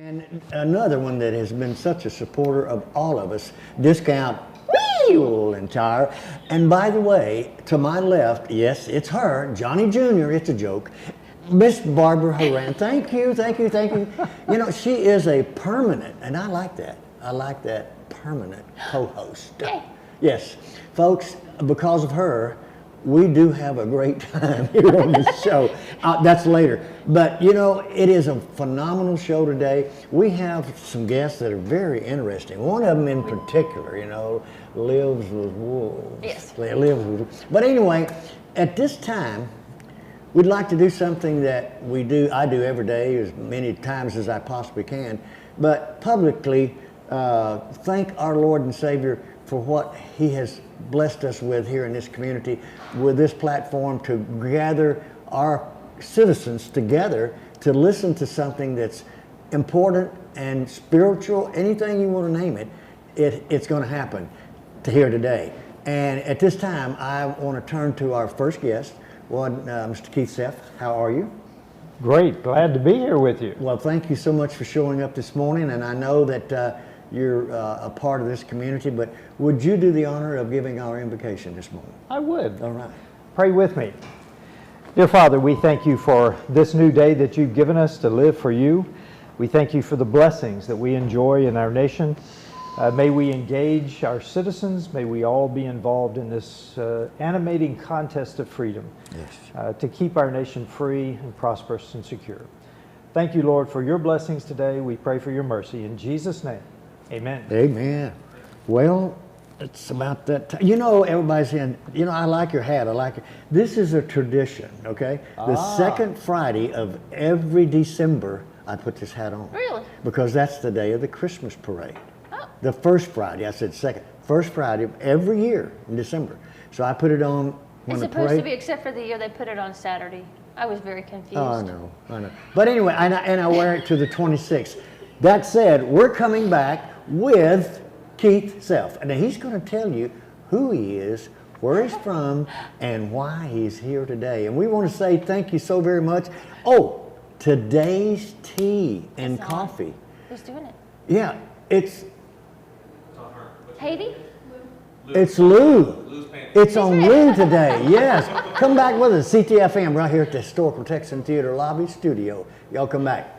And another one that has been such a supporter of all of us, Discount Wheel and Tire. And by the way, to my left, yes, it's her, Johnny Jr., it's a joke, Miss Barbara Horan. Thank you, thank you, thank you. You know, she is a permanent, and I like that permanent co-host. Yay. Yes, folks, because of her, we do have a great time here on this show. That's later. But, you know, it is a phenomenal show today. We have some guests that are very interesting. One of them in particular, you know, lives with wolves. Yes. Lives with. But anyway, at this time, we'd like to do something that I do every day, as many times as I possibly can, but publicly thank our Lord and Savior for what He has blessed us with here in this community, with this platform to gather our citizens together to listen to something that's important and spiritual, anything you want to name it, it's going to happen to here today. And at this time, I want to turn to our first guest, Mr. Ctfm. How are you? Great, glad to be here with you. Well, thank you so much for showing up this morning, and I know that you're a part of this community, but would you do the honor of giving our invocation this morning? I would. All right. Pray with me. Dear Father, we thank you for this new day that you've given us to live for you. We thank you for the blessings that we enjoy in our nation. May we engage our citizens. May we all be involved in this animating contest of freedom. Yes. To keep our nation free and prosperous and secure. Thank you, Lord, for your blessings today. We pray for your mercy. In Jesus' name, amen. Amen. Well, it's about that time. You know, everybody's saying, you know, I like your hat. I like it. This is a tradition, okay? The second Friday of every December, I put this hat on. Really? Because that's the day of the Christmas parade. Oh. The first Friday, I said second. First Friday of every year in December. So I put it on when It's the supposed parade. to be, except for the year they put it on Saturday. I was very confused. Oh, I know. But anyway, and I wear it to the 26th. That said, we're coming back with Keith Self. And he's going to tell you who he is, where he's from, and why he's here today. And we want to say thank you so very much. Oh, today's tea and coffee. Who's doing it? Yeah, it's Hayde? It's Lou. It's on Lou today. Yes. Come back with us, Ctfm, right here at the Historical Texan Theater Lobby Studio. Y'all come back.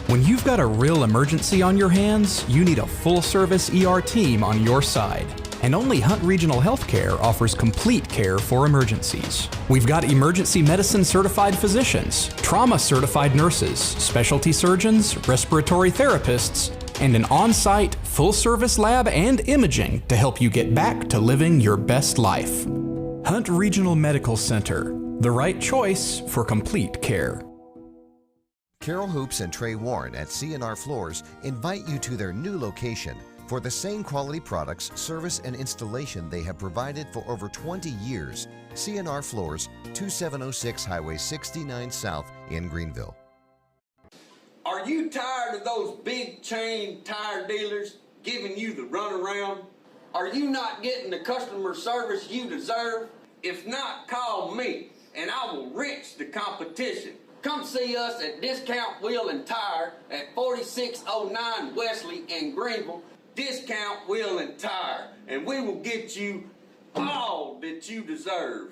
When you've got a real emergency on your hands, you need a full-service ER team on your side. And only Hunt Regional Healthcare offers complete care for emergencies. We've got emergency medicine certified physicians, trauma certified nurses, specialty surgeons, respiratory therapists, and an on-site full-service lab and imaging to help you get back to living your best life. Hunt Regional Medical Center, the right choice for complete care. Carol Hoops and Trey Warren at C&R Floors invite you to their new location for the same quality products, service, and installation they have provided for over 20 years. C&R Floors, 2706 Highway 69 South in Greenville. Are you tired of those big chain tire dealers giving you the runaround? Are you not getting the customer service you deserve? If not, call me and I will wrench the competition. Come see us at Discount Wheel and Tire at 4609 Wesley in Greenville. Discount Wheel and Tire, and we will get you all that you deserve.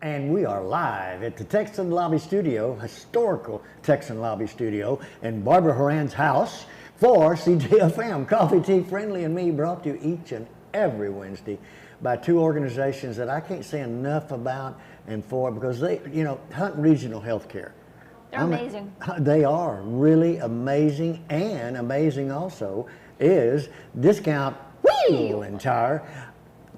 And we are live at the Texan Lobby Studio, historical Texan Lobby Studio, in Barbara Horan's house for Ctfm, Coffee, Tea, Friendly, and Me, brought to you each and every Wednesday by two organizations that I can't say enough about and for, because they, you know, Hunt Regional Healthcare. They're amazing. They are really amazing, and amazing also is Discount Wheel and Tire.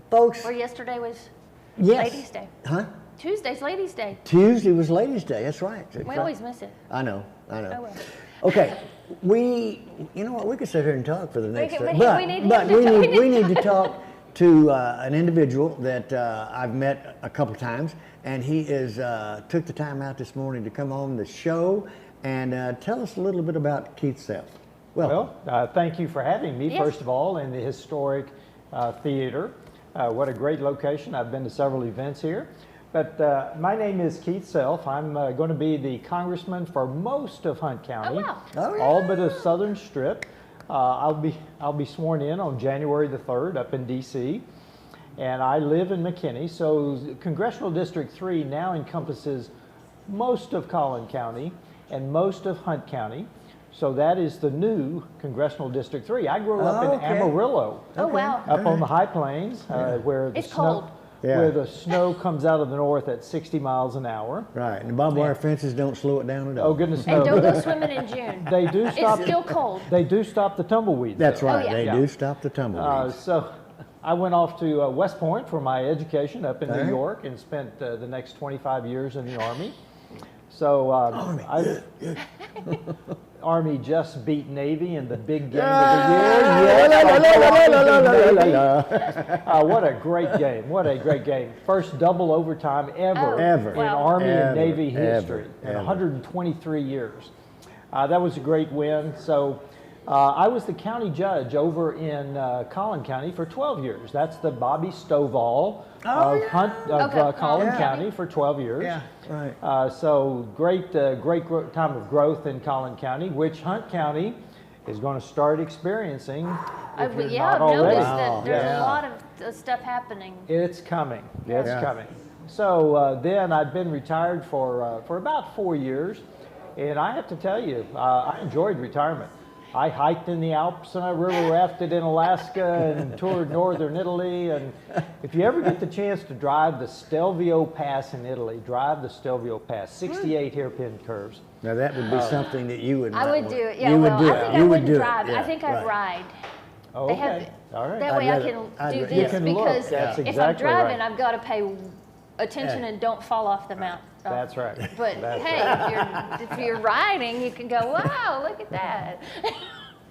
Folks. Where yesterday was Yes. Ladies' Day. Huh? Tuesday's Ladies' Day. Tuesday was Ladies' Day, that's right. We always miss it. I know. Oh, well. Okay, you know what, we could sit here and talk for the next we day, need but to we need to talk to an individual that I've met a couple times, and he took the time out this morning to come on the show and tell us a little bit about Keith Self. Well, thank you for having me, Yes. first of all, in the historic theater. What a great location. I've been to several events here. But my name is Keith Self. I'm going to be the congressman for most of Hunt County, Oh, wow. Oh, yeah. all but a southern strip. I'll be sworn in on January the 3rd up in D.C. And I live in McKinney, so Congressional District 3 now encompasses most of Collin County and most of Hunt County. So that is the new Congressional District 3. I grew up in okay. Amarillo, Oh, wow. up on the high plains, where the It's snow, cold. Yeah. where the snow comes out of the north at 60 miles an hour. Right, and the barbed wire fences don't slow it down at all. Oh goodness, And no! don't go swimming in June. They do stop. It's still cold. They do stop the tumbleweeds. That's though. right, yeah. they Yeah. do stop the tumbleweeds. So I went off to West Point for my education up in New Okay. York and spent the next 25 years in the Army. So Army just beat Navy in the big game of the year. What a great game. What a great game. First double overtime ever, Oh, Ever. in wow. Army Ever, and Navy ever, history in ever. 123 years. That was a great win. So I was the county judge over in Collin County for 12 years. That's the Bobby Stovall of Okay. Collin Yeah. County for 12 years. Yeah, right. So great time of growth in Collin County, which Hunt County is going to start experiencing. If you're Yeah, not I've already. noticed that there's Yeah. a lot of stuff happening. It's coming. It's Yeah. coming. So then I've been retired for about 4 years, and I have to tell you, I enjoyed retirement. I hiked in the Alps and I river rafted in Alaska and toured northern Italy. And if you ever get the chance to drive the Stelvio Pass in Italy, drive the Stelvio Pass, 68 hairpin curves. Now that would be something that you would. I not would want- do it. Yeah, you well, would do I it. think You I would wouldn't do it. drive. I Yeah, think I'd right. ride. Oh, They okay. have, All right. that I'd way I rather- can I'd do rather- You this can look. because That's if exactly I'm driving, right. I've got to pay attention Yeah. and don't fall off the mountain. That's right. But That's hey, right. if you're riding, you can go, wow, look at that.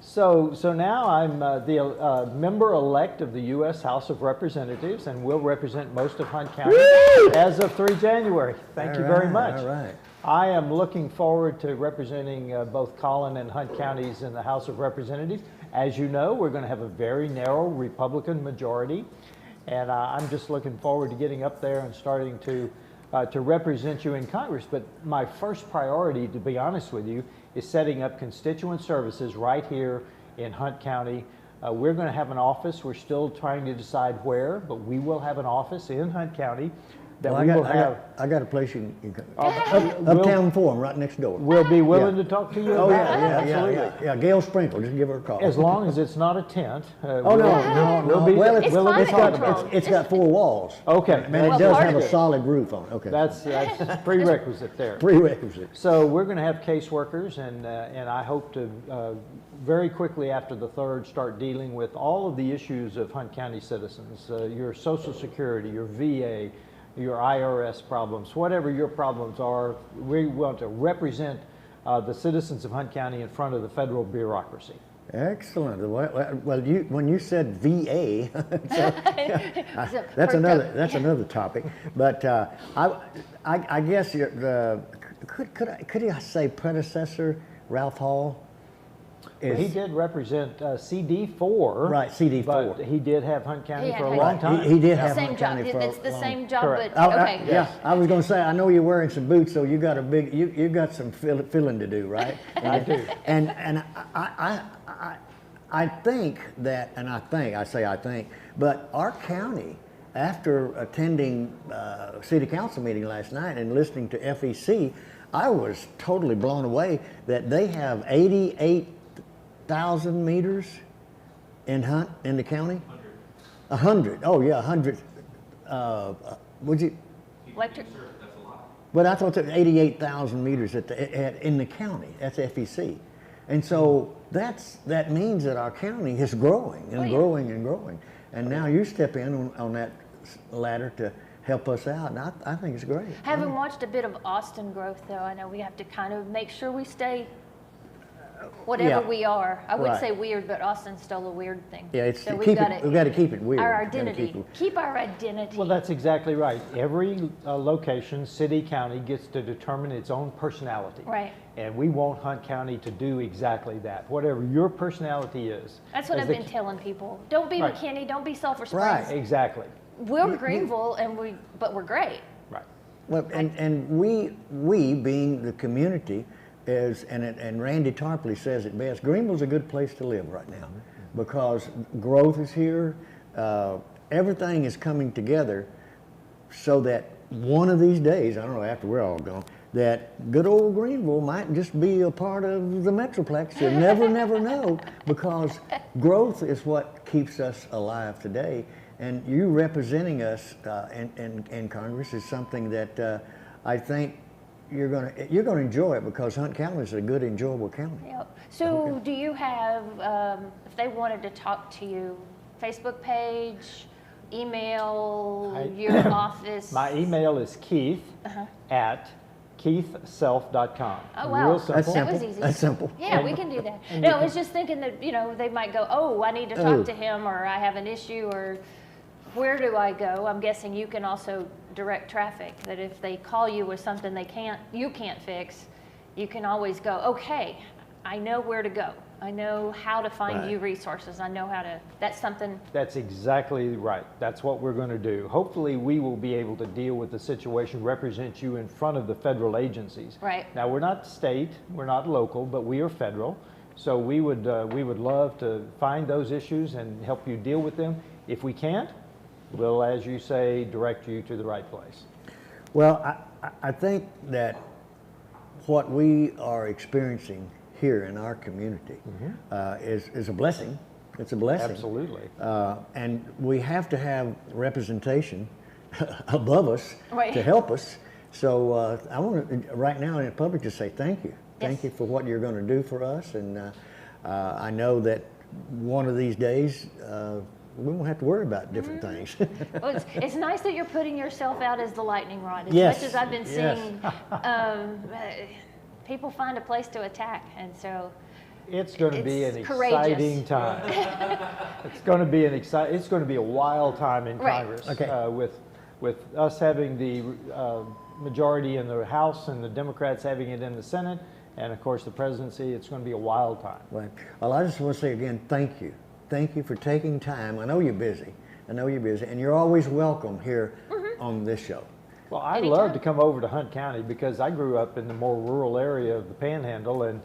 So now I'm the member-elect of the U.S. House of Representatives and will represent most of Hunt County as of 3 January. Thank you very much. All right. I am looking forward to representing both Collin and Hunt counties in the House of Representatives. As you know, we're going to have a very narrow Republican majority, and I'm just looking forward to getting up there and starting to represent you in Congress. But my first priority, to be honest with you, is setting up constituent services right here in Hunt County. We're going to have an office. We're still trying to decide where, but we will have an office in Hunt County that Well, we will have. I got a place you can We'll- Uptown Forum right next door. We'll be willing Yeah. to talk to you Oh about yeah, it. yeah, Absolutely. yeah. Gail Sprinkle, just give her a call. As long as it's not a tent. Oh no. We'll be, Well, It's we'll climate it's got control. it's got 4 walls. Okay, Man, it Well, does part have of a it- solid roof on it. Okay. that's prerequisite there. prerequisite. So we're going to have caseworkers, and I hope to very quickly after the 3rd start dealing with all of the issues of Hunt County citizens, your Social Security, your VA, your IRS problems, whatever your problems are. We want to represent the citizens of Hunt County in front of the federal bureaucracy. Excellent. Well, when you said VA, So, that's perked up. another topic. But I guess could I say predecessor Ralph Hall? He did represent CD4. Right, CD4. But he did have Hunt County He had for a Hunt long County. time. He did have Same Hunt job. County for It's the long. same job, Correct. but okay. Yeah, I was going to say, I know you're wearing some boots, so you got a big, you got some filling to do, right? I do. And I think that, I think, but our county, after attending city council meeting last night and listening to FEC, I was totally blown away that they have 88,000 meters in the county. 100. Oh yeah, 100. Would you? Electric. But I thought that 88,000 meters in the county. That's FEC, and so that means that our county is growing and growing and growing. And now you step in on that ladder to help us out, and I think it's great. Having watched a bit of Austin growth, though, I know we have to kind of make sure we stay whatever Yeah. we are. I would Right. say weird, but Austin stole a weird thing. Yeah, it's so we've got to keep it weird. Our Gotta identity. Keep our identity. Well, that's exactly right. Every location, city, county gets to determine its own personality. Right. And we want Hunt County to do exactly that. Whatever your personality is. That's what as I've the been telling people. Don't be Right. McKinney. Don't be Sulphur Right. Springs. Exactly. We're Greenville, but we're great. Right. Well, and we being the community is, and Randy Tarpley says it best, Greenville's a good place to live right now because growth is here, everything is coming together so that one of these days, I don't know, after we're all gone, that good old Greenville might just be a part of the Metroplex. You never know, because growth is what keeps us alive today. And you representing us in Congress is something that I think you're gonna enjoy it, because Hunt County is a good, enjoyable county. Yep. So do you have, if they wanted to talk to you, Facebook page, email, your office? My email is Keith at keithself.com. Oh, wow. Real simple. That's That simple. was easy. That's simple. Yeah, we can do that. No, I was just thinking that, they might go, oh, I need to talk to him, or I have an issue, or where do I go? I'm guessing you can also direct traffic, that if they call you with something you can't fix, you can always go, okay, I know where to go. I know how to find Right. you resources. I know how to, that's something. That's exactly right. That's what we're going to do. Hopefully, we will be able to deal with the situation, represent you in front of the federal agencies. Right. Now, we're not state, we're not local, but we are federal. So we would love to find those issues and help you deal with them. If we can't, we'll, as you say, direct you to the right place. Well, I think that what we are experiencing here in our community is a blessing. It's a blessing. Absolutely. And we have to have representation above us Right. to help us. So I want to, right now in the public, just say thank you. Thank Yes. you for what you're going to do for us. And I know that one of these days, we won't have to worry about different things. Well, it's nice that you're putting yourself out as the lightning rod. As Yes. much as I've been Yes. seeing, people find a place to attack, and so It's going to be an It's courageous. exciting time. It's going to be it's going to be a wild time in Right. Congress. Okay. With us having the majority in the House and the Democrats having it in the Senate, and of course the presidency, it's going to be a wild time. Right. Well, I just want to say again, thank you. Thank you for taking time. I know you're busy. And you're always welcome here on this show. Well, I Anytime. love to come over to Hunt County because I grew up in the more rural area of the Panhandle, and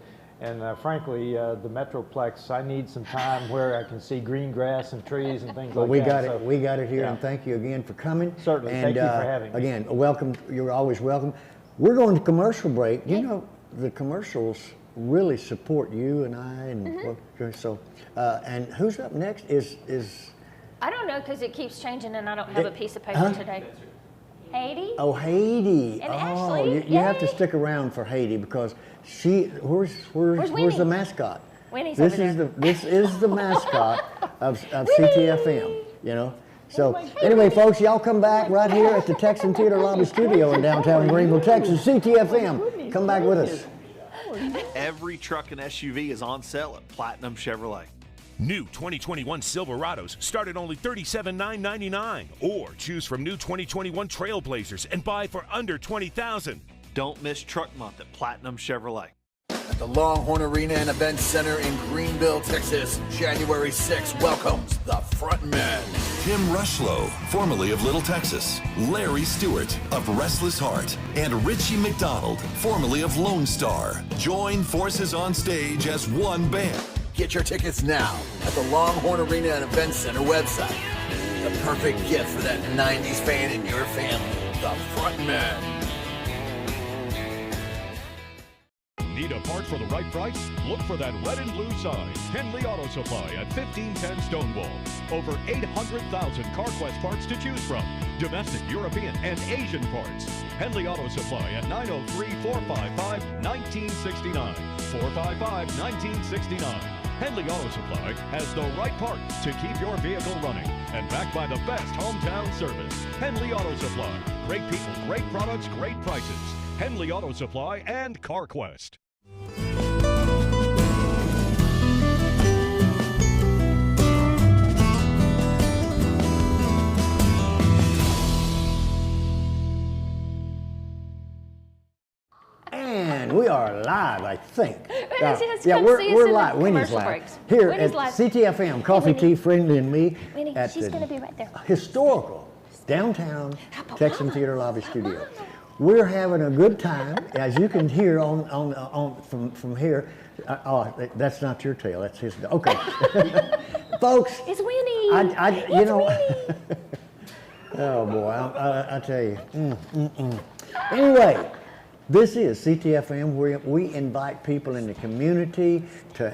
frankly, the Metroplex, I need some time where I can see green grass and trees and things Well, like we that. got So, it. We got it here, yeah. and thank you again for coming. Certainly. And, Thank you for having me. Again, welcome. You're always welcome. We're going to commercial break. You know, the commercials really support you and I, and so. And who's up next? Is I don't know, because it keeps changing, and I don't have a piece of paper Huh? today. Hayde? Oh, Hayde. And oh, Ashley, you have to yay. stick around for Hayde, because where's Winnie? the mascot? Winnie's This over is there. this is the mascot of Ctfm. You know. So anyway, folks, y'all come back right here at the Texan Theater Lobby Studio in downtown Greenville, Texas. Ctfm. Come back with us. Every truck and SUV is on sale at Platinum Chevrolet. New 2021 Silverados start at only $37,999, or choose from new 2021 Trailblazers and buy for under $20,000. Don't miss Truck Month at Platinum Chevrolet. At the Longhorn Arena and Event Center in Greenville, Texas, January 6th welcomes the Frontmen. Tim Rushlow, formerly of Little Texas, Larry Stewart of Restless Heart, and Richie McDonald, formerly of Lone Star, join forces on stage as one band. Get your tickets now at the Longhorn Arena and Event Center website. The perfect gift for that 90s fan in your family, the Frontmen. Need a part for the right price? Look for that red and blue sign. Henley Auto Supply at 1510 Stonewall. Over 800,000 CarQuest parts to choose from. Domestic, European, and Asian parts. Henley Auto Supply at 903-455-1969. 455-1969. Henley Auto Supply has the right part to keep your vehicle running, and backed by the best hometown service. Henley Auto Supply. Great people, great products, great prices. Henley Auto Supply and CarQuest. live, I think. Yes, Yeah, come we're see us in the live. Winnie's commercial live. breaks. Here Winnie's at live. Ctfm, Coffee, Winnie. Tea, Friendly, and me Winnie, at she's the going to be right there. historical downtown Texan Theater Lobby Studio. We're having a good time, as you can hear from here. That's not your tail. That's his. Okay, folks. It's Winnie. You know. Oh boy, I tell you. Anyway, this is CTFM where we invite people in the community to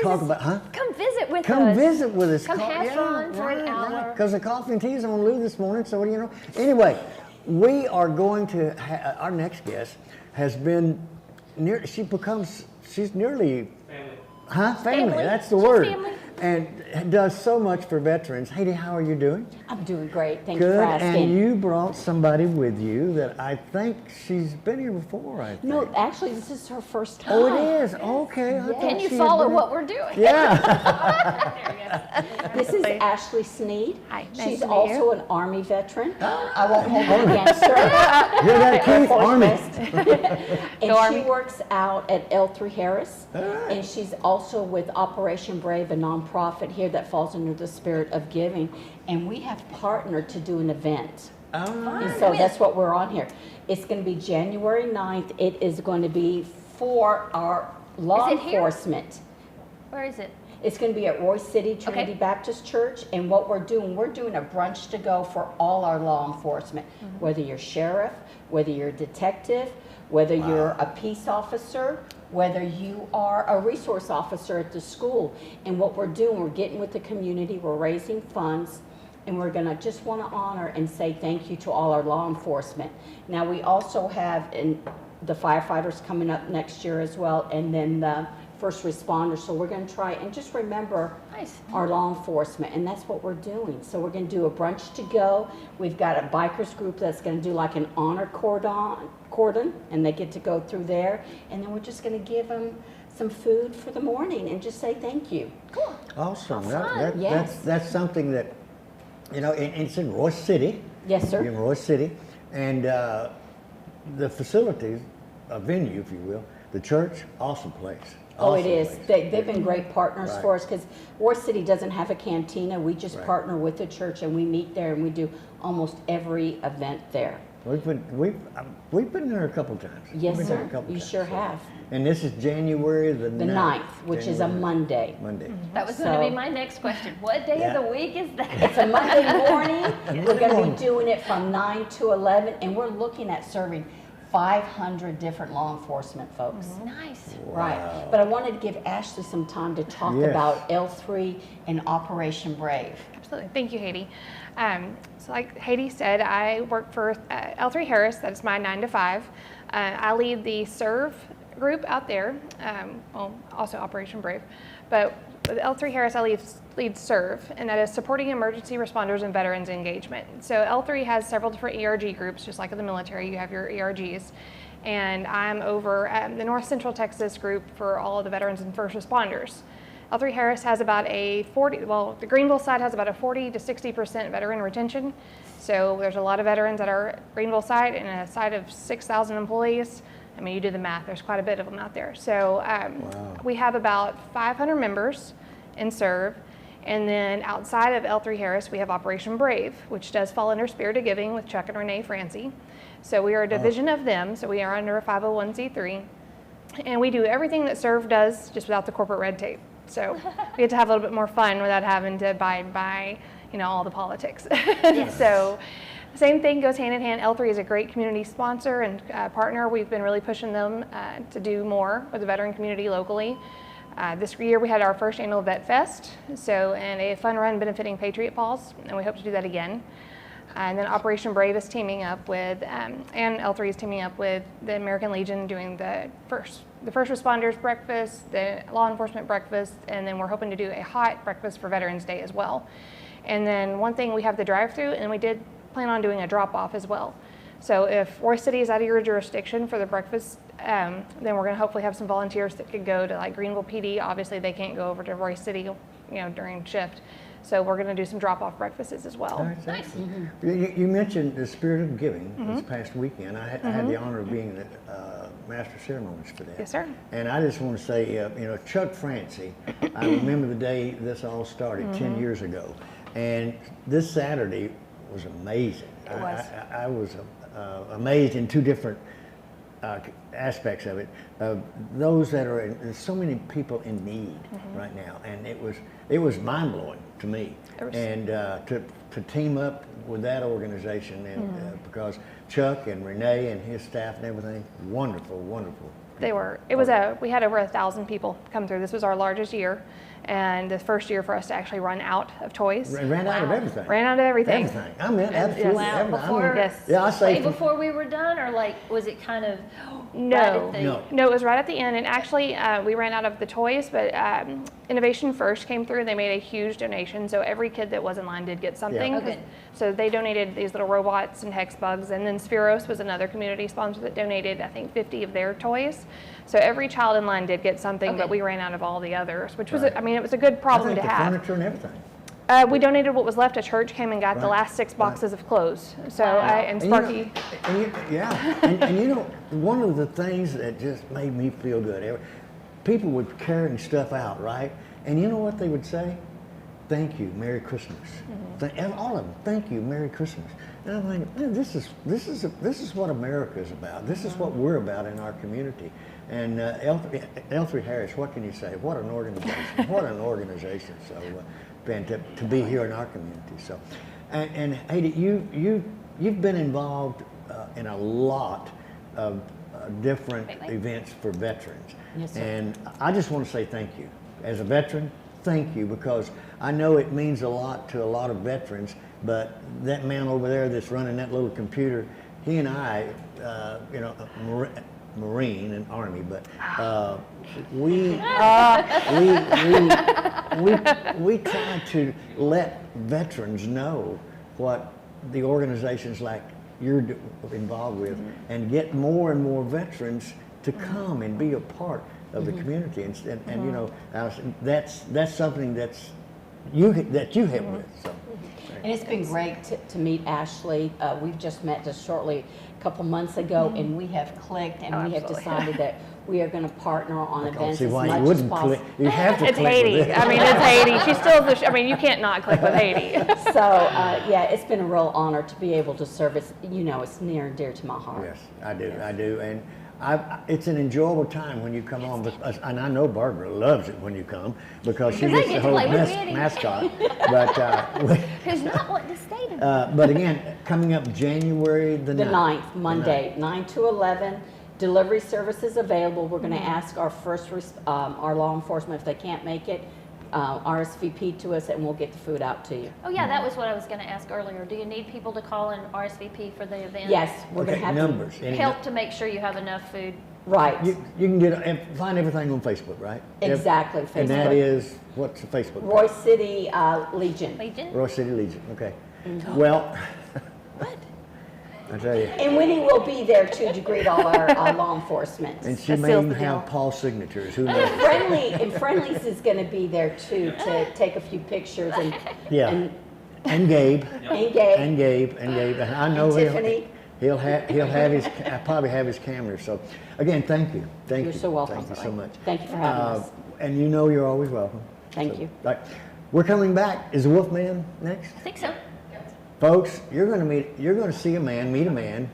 talk about, Come visit with us. Come visit with us. Come have fun for an hour. Because the coffee and tea is on Lou this morning, so you know. Anyway, we are going to, our next guest has been, she's nearly, family, that's the word. Family. And does so much for veterans. Hayde, how are you doing? I'm doing great. Thanks Good. for asking. And you brought somebody with you that I think she's been here before, I think. No, actually, this is her first time. Oh, it is? Okay. I thought Can you she had follow been- what we're doing? Yeah. This is Ashley Sneed. Hi, nice She's to meet also you. an Army veteran. I won't hold it against her. You're that Air cute Force Army. vest. And Go she Army. works out at L3 Harris. And she's also with Operation Brave, a nonprofit here that falls under the spirit of giving. And we have partnered to do an event. And so that's what we're on here. It's going to be January 9th. It is going to be for our law Is it here? enforcement. Where is it? It's going to be at Roy City Trinity Okay. Baptist Church, and what we're doing a brunch to go for all our law enforcement, whether you're sheriff, whether you're a detective, whether you're a peace officer, whether you are a resource officer at the school. And what we're doing, we're getting with the community, we're raising funds, and we're going to just want to honor and say thank you to all our law enforcement. Now, we also have the firefighters coming up next year as well, and then the first responders. So we're going to try and just remember our law enforcement, and that's what we're doing. So we're going to do a brunch to go. We've got a bikers group that's going to do like an honor cordon, and they get to go through there, and then we're just going to give them some food for the morning and just say thank you. Cool. Awesome. Yes. That's something that, you know, it's in Roy City. Yes, sir. In Roy City. And the facilities, a venue, if you will, the church, awesome place. Oh, it Awesome is. place. They've been great partners Right. for us because Roy City doesn't have a cantina. We just Right. partner with the church, and we meet there, and we do almost every event there. We've been there a couple times. Yes, We've been sir. there a couple You times, sure so. have. And this is January the 9th. Which is a January Monday. Monday. That was going to So- be my next question. What day Yeah. of the week is that? It's a Monday morning. We're going to morning. be doing it from 9 to 11, and we're looking at serving 500 different law enforcement folks. Nice. Right. But I wanted to give Ashley some time to talk Yes. about L3 and Operation Brave. Absolutely. Thank you, Hayde. So like Hayde said, I work for L3 Harris. That's my 9 to 5. I lead the SERVE group out there, also Operation Brave. But with L3 Harris, I lead SERVE, and that is supporting emergency responders and veterans engagement. So L3 has several different ERG groups, just like in the military, you have your ERGs. And I'm over the North Central Texas group for all of the veterans and first responders. L3 Harris has about the Greenville side has about a 40 to 60% veteran retention. So there's a lot of veterans at our Greenville site, and a site of 6,000 employees. I mean, you do the math, there's quite a bit of them out there. So we have about 500 members in SERVE. And then outside of L3 Harris, we have Operation Brave, which does fall under Spirit of Giving with Chuck and Renee Francie. So we are a division of them, so we are under a 501c3. And we do everything that SERVE does, just without the corporate red tape. So we get to have a little bit more fun without having to abide by, all the politics. So same thing goes hand in hand. L3 is a great community sponsor and partner. We've been really pushing them to do more with the veteran community locally. This year we had our first annual Vet Fest, and a fun run benefiting Patriot Paws, and we hope to do that again. And then Operation Brave is teaming up with, and L3 is teaming up with the American Legion doing the first responders breakfast, the law enforcement breakfast, and then we're hoping to do a hot breakfast for Veterans Day as well. And then one thing, we have the drive-through, and we did plan on doing a drop-off as well. So if Roy City is out of your jurisdiction for the breakfast, then we're going to hopefully have some volunteers that could go to like Greenville PD. Obviously, they can't go over to Roy City, during shift. So we're going to do some drop-off breakfasts as well. Nice. You mentioned the Spirit of Giving this past weekend. I had the honor of being the master of ceremonies for that. Yes, sir. And I just want to say, Chuck Francie, I remember the day this all started 10 years ago. And this Saturday was amazing. It was. I was amazed in two different aspects of it. Those that are there's so many people in need right now, and it was mind blowing to me. And to team up with that organization, and because Chuck and Renee and his staff and everything, wonderful. They were. We had over 1,000 people come through. This was our largest year, and the first year for us to actually run out of toys. Ran out of everything. Ran out of everything. Everything. I mean, absolutely everything. Before, I say before we were done, or like, was it kind of No, no, it was right at the end. And actually, we ran out of the toys, but Innovation First came through and they made a huge donation. So every kid that was in line did get something. Yeah. Okay. So they donated these little robots and hex bugs. And then Spheros was another community sponsor that donated, I think, 50 of their toys. So every child in line did get something, but we ran out of all the others, which was, I mean, it was a good problem to have. Furniture and everything. We donated what was left. A church came and got the last 6 boxes of clothes. So and Sparky. And one of the things that just made me feel good, people were carrying stuff out, right? And you know what they would say? Thank you, Merry Christmas. All of them, thank you, Merry Christmas. And I'm like, man, this is what America is about. This is what we're about in our community. And L3 Harris, what can you say? What an organization! What an organization! So. To be here in our community. So, and Hayde, you've been involved in a lot of different events for veterans. Yes, sir. And I just want to say thank you. As a veteran, thank you, because I know it means a lot to a lot of veterans, but that man over there that's running that little computer, he and I, Marine and Army, but we try to let veterans know what the organizations like you're involved with, and get more and more veterans to come and be a part of the community, and Allison, that's something that you help with. So. And it's been great to meet Ashley. We've just met shortly a couple months ago, and we have clicked, and we have decided that we are going to partner on events as much as possible. You have to it's click Hayde. with it. I mean, it's Hayde. She's still you can't not click with Hayde. So, it's been a real honor to be able to serve. It's near and dear to my heart. Yes, I do. And it's an enjoyable time when you come on, and I know Barbara loves it when you come, because she gets the whole mascot. But who's not wanting to stay tonight. but again, coming up January the 9th, Monday, 9 to 11. Delivery services available. We're going to ask our our law enforcement if they can't make it, RSVP to us, and we'll get the food out to you. Oh yeah, that was what I was going to ask earlier. Do you need people to call and RSVP for the event? Yes, we're going to have numbers. Help to make sure you have enough food. Right. You can find everything on Facebook, right? Exactly, Facebook. And that is, what's the Facebook page? Roy City Legion. Roy City Legion, okay. Well, I tell you. And Winnie will be there too to greet all our law enforcement. And she may even have Paul's signatures, who knows? And Friendly's is going to be there too to take a few pictures and and Gabe. And Gabe. And I know Tiffany. He'll probably have his camera. So again, thank you. You're so welcome. Thank you so much. Thank you for having us. And you're always welcome. Thank you. Right. We're coming back. Is the Wolfman next? I think so. Folks, you're going to meet a man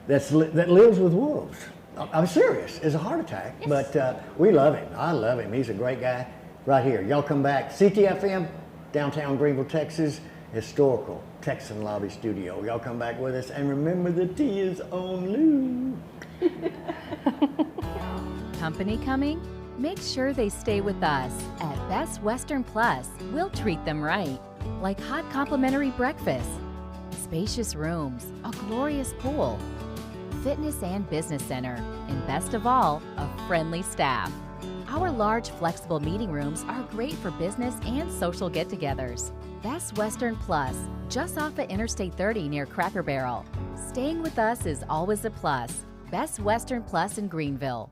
that lives with wolves. I'm serious. It's a heart attack, but we love him. I love him. He's a great guy. Right here. Y'all come back. Ctfm, downtown Greenville, Texas, historical Texan Lobby Studio. Y'all come back with us, and remember the tea is on Lou. Company coming? Make sure they stay with us. At Best Western Plus, we'll treat them right. Like hot complimentary breakfast, spacious rooms, a glorious pool, fitness and business center, and best of all, a friendly staff. Our large, flexible meeting rooms are great for business and social get-togethers. Best Western Plus, just off of Interstate 30 near Cracker Barrel. Staying with us is always a plus. Best Western Plus in Greenville.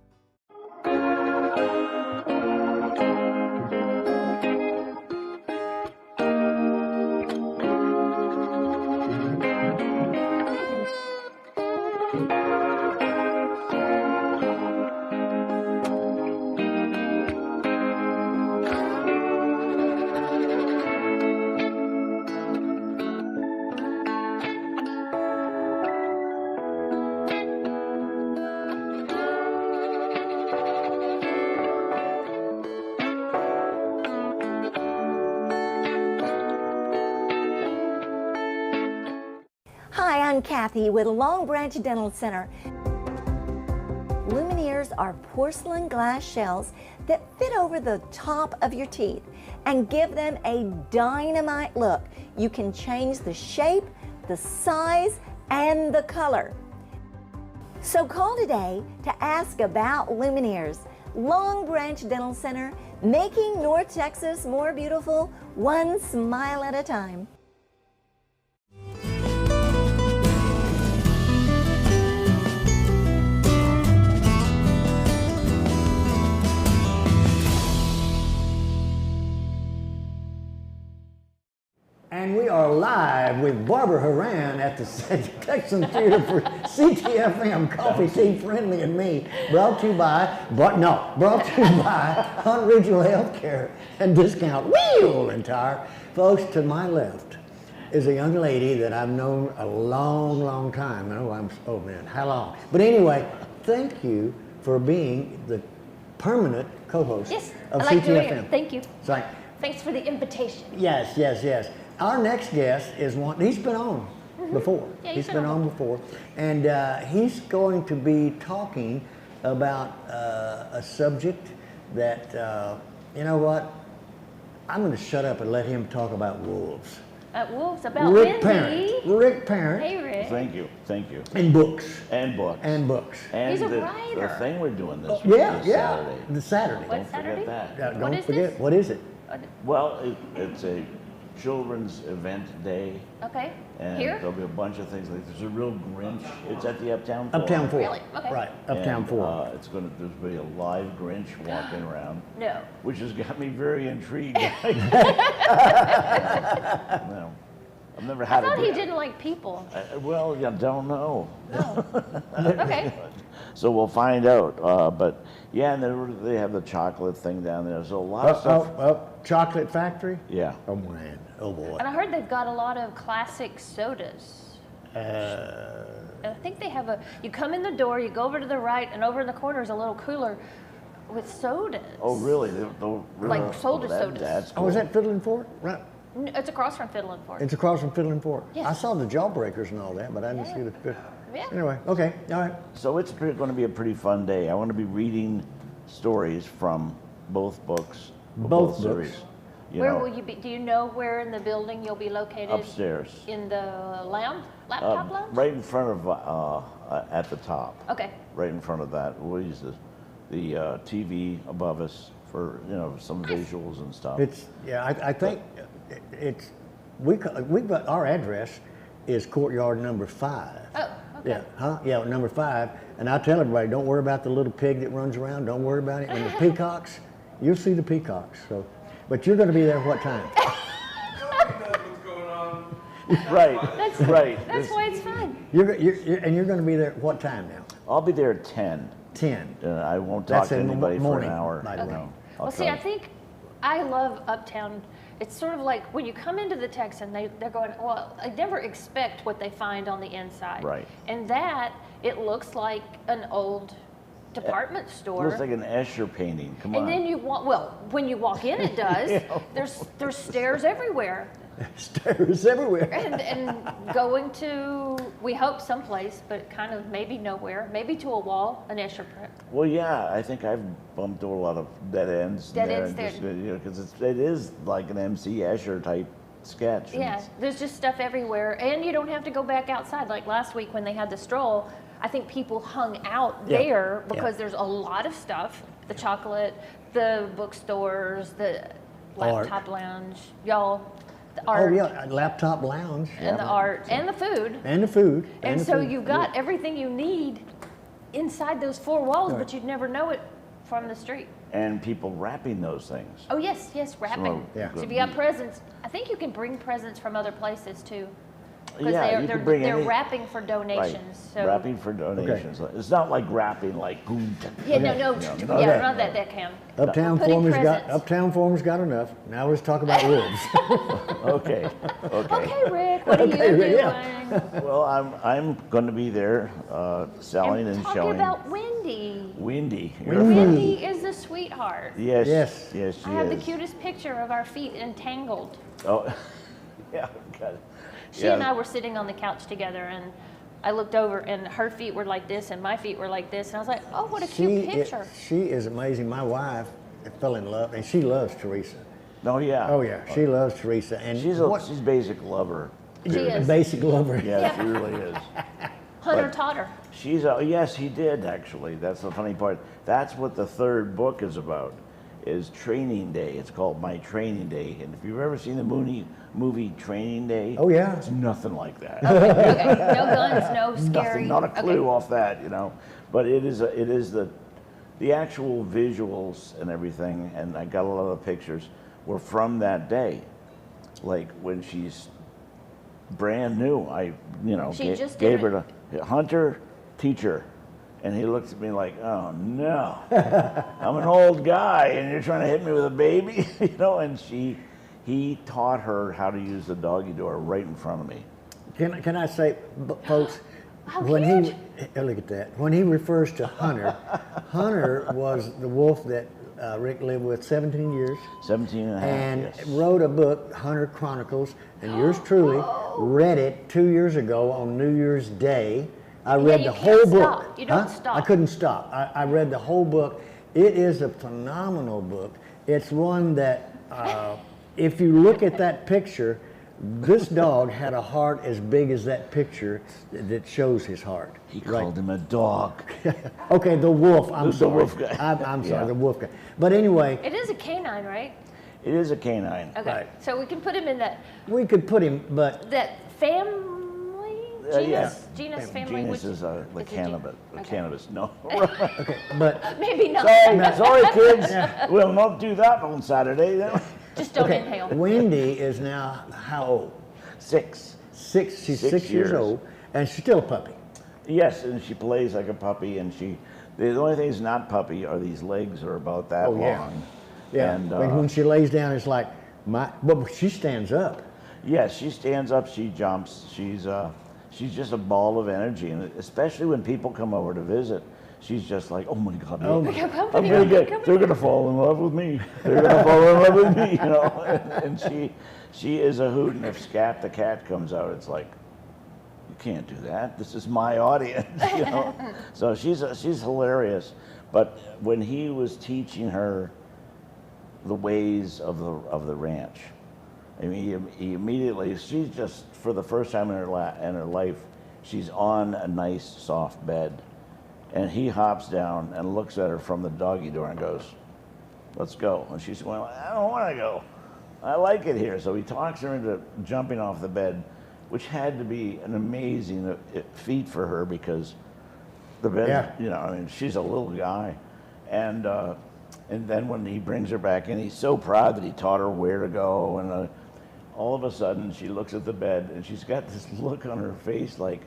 I'm Kathy with Long Branch Dental Center. Lumineers are porcelain glass shells that fit over the top of your teeth and give them a dynamite look. You can change the shape, the size, and the color. So call today to ask about Lumineers. Long Branch Dental Center, making North Texas more beautiful, one smile at a time. And we are live with Barbara Horan at the Texan Theater for Ctfm, Coffee, Tea, Friendly, and Me. Brought to you by, brought to you by Hunt Regional Healthcare and Discount Wheel and Tire. Folks, to my left is a young lady that I've known a long, long time. Oh man, how long? But anyway, thank you for being the permanent co-host of Ctfm. Thank you. Sorry. Thanks for the invitation. Yes, yes, yes. Our next guest is one, he's been on before. Yeah, he's been on before. And he's going to be talking about a subject that, you know what? I'm going to shut up and let him talk about wolves. Wolves, about Rick Wendy. Rick Parent. Hey, Rick. Thank you, thank you. And books. And books. And books. And He's a the writer. thing we're doing this week is Saturday. The Saturday. What, Don't Saturday? forget that. Don't is forget, this? what is it? Well, it's a children's event day. Okay. And Here? there'll be a bunch of things. Like there's a real Grinch. It's at the Uptown Forum. Uptown Forum. Really? Okay. Right, Uptown And, Forum. there's going to be a live Grinch walking around. No. Which has got me very intrigued. No, I've never I had thought a he didn't like people. Well, you don't know. Okay. So we'll find out. But yeah, and they have the chocolate thing down there. So a lot of stuff. Chocolate Factory? Yeah. Oh man, oh boy. And I heard they've got a lot of classic sodas. And I think they have you come in the door, you go over to the right, and over in the corner is a little cooler with sodas. Oh, really? Like sodas. That's cool. Oh, is that Fiddling Fort? Right. It's across from Fiddling Fort. It's across from Fiddling Fort. Yes. I saw the Jawbreakers and all that, but I didn't see the. Yeah. Anyway, okay, all right. So it's going to be a pretty fun day. I want to be reading stories from both books. Both series. Where will you be? Do you know where in the building you'll be located? Upstairs. In the laptop lounge? Right in front of, at the top. Okay. Right in front of that. We'll use the TV above us for, some visuals and stuff. I think we've got our address is courtyard number 5. Oh, okay. Yeah, number 5. And I tell everybody, don't worry about the little pig that runs around. Don't worry about it. And the peacocks, you'll see the peacocks. So, but you're going to be there what time? Right. That's right. That's why it's fun. You're going to be there what time now? I'll be there at 10. 10. I won't talk to anybody for an hour. Okay. Well, see, I think I love Uptown. It's sort of like when you come into the Texan, they're going, well, I never expect what they find on the inside. Right. And it looks like an old department store. It looks like an Escher painting. Come on. And then when you walk in, it does. There's stairs everywhere. Stairs everywhere. And going to, we hope someplace, but kind of maybe nowhere, maybe to a wall, an Escher print. Well, yeah, I think I've bumped over a lot of dead ends. Because it is like an MC Escher type sketch. Yeah, there's just stuff everywhere, and you don't have to go back outside. Like last week when they had the stroll, I think people hung out there because there's a lot of stuff, the chocolate, the bookstores, the laptop lounge, y'all. Art. Oh yeah, laptop lounge. And the art and the food. And the food. And so you've got everything you need inside those 4 walls, but you'd never know it from the street. And people wrapping those things. Oh yes, wrapping. So if you got presents, I think you can bring presents from other places too. Because they're wrapping for donations. Right. So wrapping for donations. Okay. It's not like wrapping like. Not that can. Uptown Forum's got enough. Now let's talk about wolves. Okay. Okay, Rick. What are you doing? Well, I'm going to be there selling and showing. Talk about Wendy. Wendy is a sweetheart. Yes, she I have is. the cutest picture of our feet entangled. Oh, yeah. God. She and I were sitting on the couch together, and I looked over, and her feet were like this, and my feet were like this, and I was like, oh, what a cute picture. She is amazing. My wife fell in love, and she loves Teresa. Oh yeah. Oh yeah, she loves Teresa, and she's basic lover. She is. Basic lover. Yeah, she really is. Hunter taught her. She's yes, he did actually. That's the funny part. That's what the third book is about, is Training Day. It's called My Training Day. And if you've ever seen the movie Training Day, oh yeah, it's nothing like that. Okay. No guns, no scary. Nothing, not a clue off that, you know. But it is the actual visuals and everything, and I got a lot of pictures were from that day, like when she's brand new. I gave her to Hunter, teacher, and he looked at me like, oh no, I'm an old guy and you're trying to hit me with a baby, you know. And he taught her how to use the doggy door right in front of me. Can I say, folks, when he look at that, when he refers to Hunter, Hunter was the wolf that Rick lived with 17 years. 17 and a half, and yes. wrote a book, Hunter Chronicles, and yours truly read it 2 years ago on New Year's Day. I read the whole book. You don't stop. I couldn't stop. I read the whole book. It is a phenomenal book. It's one that, if you look at that picture, this dog had a heart as big as that picture that shows his heart. He called him a dog. Okay, the wolf. I'm sorry. The wolf guy. I'm sorry, the wolf guy. But anyway. It is a canine, right? It is a canine. Okay, right. So we can put him in that. We could put him, but. That family? Genus family? Genus is the cannabis. Cannabis, no. Okay, but. Maybe not. Sorry kids. We'll not do that on Saturday. Just don't inhale. Wendy is now how old? 6. She's 6 years old, and she's still a puppy. Yes, and she plays like a puppy, and the only thing that's not puppy are these legs are about that long. Yeah, and when she lays down, it's like, but she stands up. Yes, she stands up, she jumps, she's just a ball of energy, and especially when people come over to visit, she's just like, oh my God, I'm gonna they're gonna fall in love with me. They're gonna fall in love with me, you know. And she is a hoot, and if Scat the cat comes out, it's like, you can't do that. This is my audience, you know. So she's hilarious. But when he was teaching her the ways of the ranch, I mean, he immediately, she's just, for the first time in her life, she's on a nice soft bed. And he hops down and looks at her from the doggy door and goes, let's go. And she's going, I don't want to go. I like it here. So he talks her into jumping off the bed, which had to be an amazing feat for her because the bed, you know, I mean, she's a little guy. And then when he brings her back in, he's so proud that he taught her where to go. And all of a sudden, she looks at the bed and she's got this look on her face like,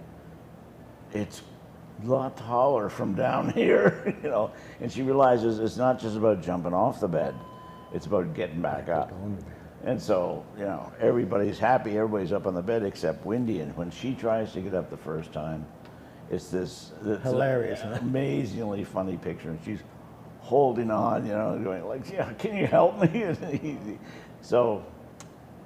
it's a lot taller from down here, you know. And she realizes it's not just about jumping off the bed, it's about getting back up. And so, you know, everybody's happy, everybody's up on the bed except Wendy. And when she tries to get up the first time, it's this hilarious, amazingly funny picture. And she's holding on, you know, going like, yeah, can you help me? So